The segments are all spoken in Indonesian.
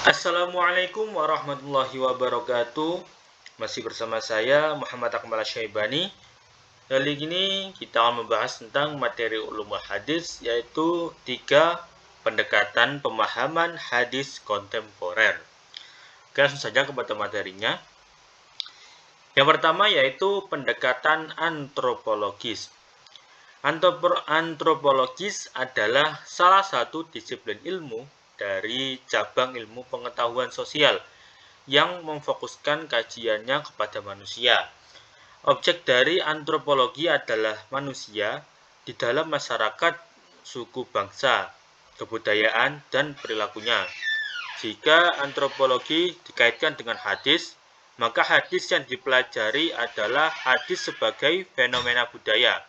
Assalamualaikum warahmatullahi wabarakatuh. Masih bersama saya Muhammad Akmal Syaibani. Kali ini kita akan membahas tentang materi ulumul hadis, yaitu 3 pendekatan pemahaman hadis kontemporer. Oke, langsung saja kepada materinya. Yang pertama yaitu pendekatan antropologis. Antropologis adalah salah satu disiplin ilmu dari cabang ilmu pengetahuan sosial yang memfokuskan kajiannya kepada manusia. Objek dari antropologi adalah manusia di dalam masyarakat, suku bangsa, kebudayaan, dan perilakunya. Jika antropologi dikaitkan dengan hadis, maka hadis yang dipelajari adalah hadis sebagai fenomena budaya.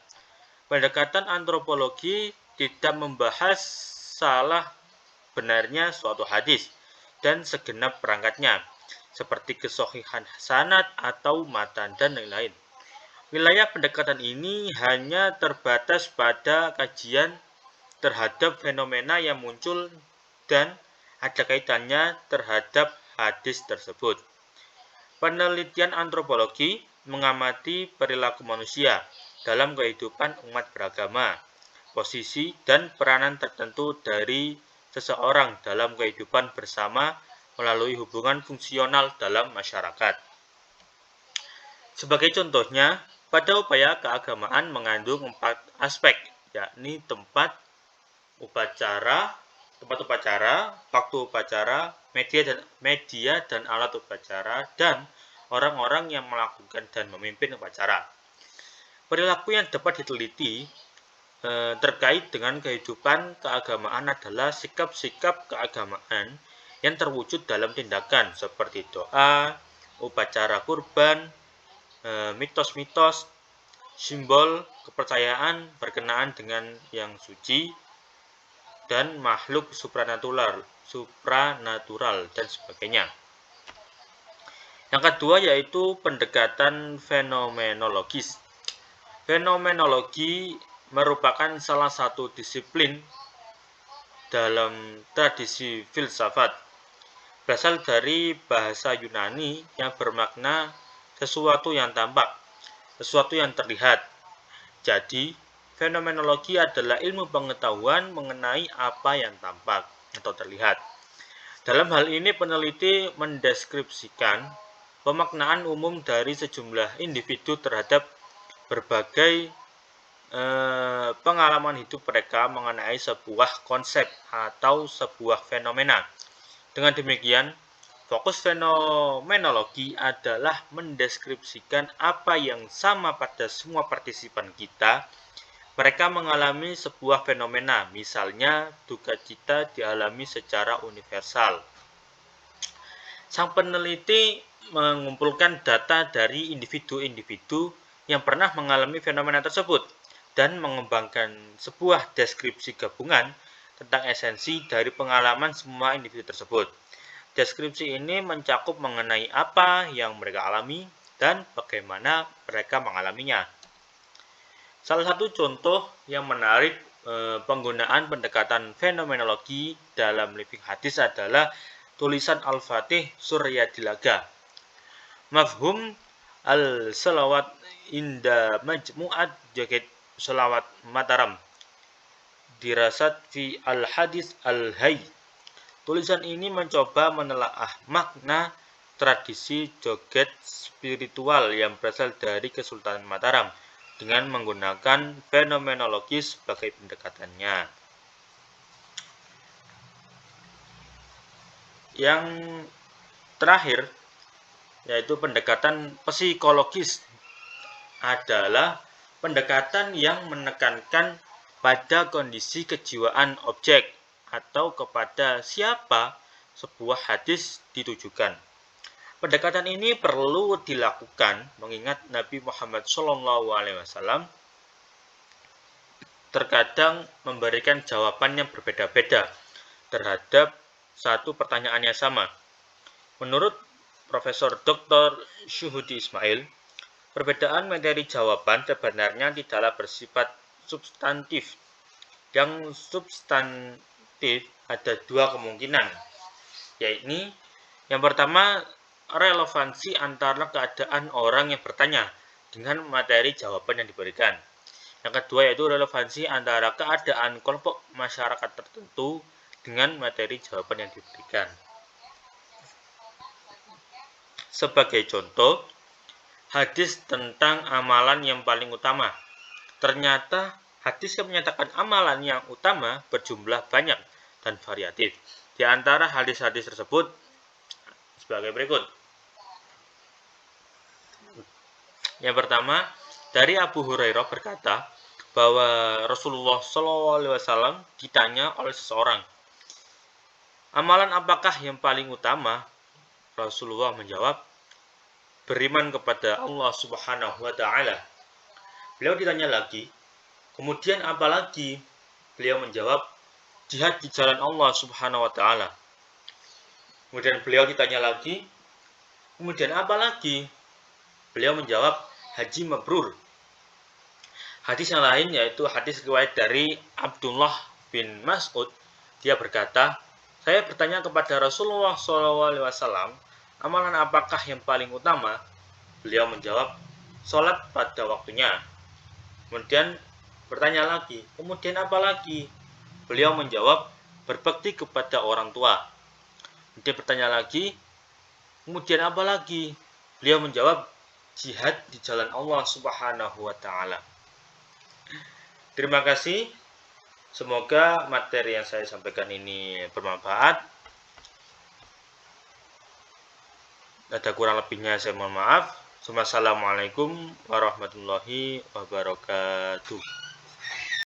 Pendekatan antropologi tidak membahas salah benarnya suatu hadis dan segenap perangkatnya, seperti kesohihan sanad atau matan dan lain-lain. Wilayah pendekatan ini hanya terbatas pada kajian terhadap fenomena yang muncul dan ada kaitannya terhadap hadis tersebut. Penelitian antropologi mengamati perilaku manusia dalam kehidupan umat beragama, posisi dan peranan tertentu dari seseorang dalam kehidupan bersama melalui hubungan fungsional dalam masyarakat. Sebagai contohnya, pada upaya keagamaan mengandung 4 aspek, yakni tempat upacara, waktu upacara, media dan alat upacara, dan orang-orang yang melakukan dan memimpin upacara. Perilaku yang dapat diteliti terkait dengan kehidupan keagamaan adalah sikap-sikap keagamaan yang terwujud dalam tindakan seperti doa, upacara kurban, mitos-mitos, simbol kepercayaan berkenaan dengan yang suci, dan makhluk supranatural dan sebagainya. Yang kedua yaitu pendekatan fenomenologis. Fenomenologi merupakan salah satu disiplin dalam tradisi filsafat. Berasal dari bahasa Yunani yang bermakna sesuatu yang tampak, sesuatu yang terlihat. Jadi, fenomenologi adalah ilmu pengetahuan mengenai apa yang tampak atau terlihat. Dalam hal ini, peneliti mendeskripsikan pemaknaan umum dari sejumlah individu terhadap berbagai pengalaman hidup mereka mengenai sebuah konsep atau sebuah fenomena. Dengan demikian, fokus fenomenologi adalah mendeskripsikan apa yang sama pada semua partisipan kita. Mereka mengalami sebuah fenomena, misalnya duka cita dialami secara universal. Sang peneliti mengumpulkan data dari individu-individu yang pernah mengalami fenomena tersebut dan mengembangkan sebuah deskripsi gabungan tentang esensi dari pengalaman semua individu tersebut. Deskripsi ini mencakup mengenai apa yang mereka alami dan bagaimana mereka mengalaminya. Salah satu contoh yang menarik penggunaan pendekatan fenomenologi dalam living hadis adalah tulisan Al-Fatih Suryadilaga. Mafhum al-salawat inda majmu'at jaket salawat Mataram. Dirasat fi al-hadis al-hay. Tulisan ini mencoba menelaah makna tradisi joget spiritual yang berasal dari Kesultanan Mataram dengan menggunakan fenomenologi sebagai pendekatannya. Yang terakhir, yaitu pendekatan psikologis, adalah pendekatan yang menekankan pada kondisi kejiwaan objek atau kepada siapa sebuah hadis ditujukan. Pendekatan ini perlu dilakukan mengingat Nabi Muhammad SAW terkadang memberikan jawaban yang berbeda-beda terhadap satu pertanyaan yang sama. Menurut Profesor Dr. Syuhudi Ismail, perbedaan materi jawaban sebenarnya tidaklah bersifat substantif. Yang substantif ada 2 kemungkinan. Yaitu yang pertama, relevansi antara keadaan orang yang bertanya dengan materi jawaban yang diberikan. Yang kedua yaitu relevansi antara keadaan kelompok masyarakat tertentu dengan materi jawaban yang diberikan. Sebagai contoh, hadis tentang amalan yang paling utama. Ternyata hadis yang menyatakan amalan yang utama berjumlah banyak dan variatif. Di antara hadis-hadis tersebut sebagai berikut. Yang pertama, dari Abu Hurairah berkata bahwa Rasulullah SAW ditanya oleh seseorang, amalan apakah yang paling utama? Rasulullah menjawab, beriman kepada Allah Subhanahu wa Ta'ala. Beliau ditanya lagi, kemudian apa lagi? Beliau menjawab, jihad di jalan Allah Subhanahu wa Ta'ala. Kemudian beliau ditanya lagi, kemudian apa lagi? Beliau menjawab, haji mabrur. Hadis yang lain yaitu hadis riwayat dari Abdullah bin Mas'ud. Dia berkata, saya bertanya kepada Rasulullah SAW, amalan apakah yang paling utama? Beliau menjawab, sholat pada waktunya. Kemudian bertanya lagi, kemudian apa lagi? Beliau menjawab, berbakti kepada orang tua. Kemudian bertanya lagi, kemudian apa lagi? Beliau menjawab, jihad di jalan Allah Subhanahu wa Ta'ala. Terima kasih. Semoga materi yang saya sampaikan ini bermanfaat. Ada kurang lebihnya saya mohon maaf. Wassalamualaikum warahmatullahi wabarakatuh.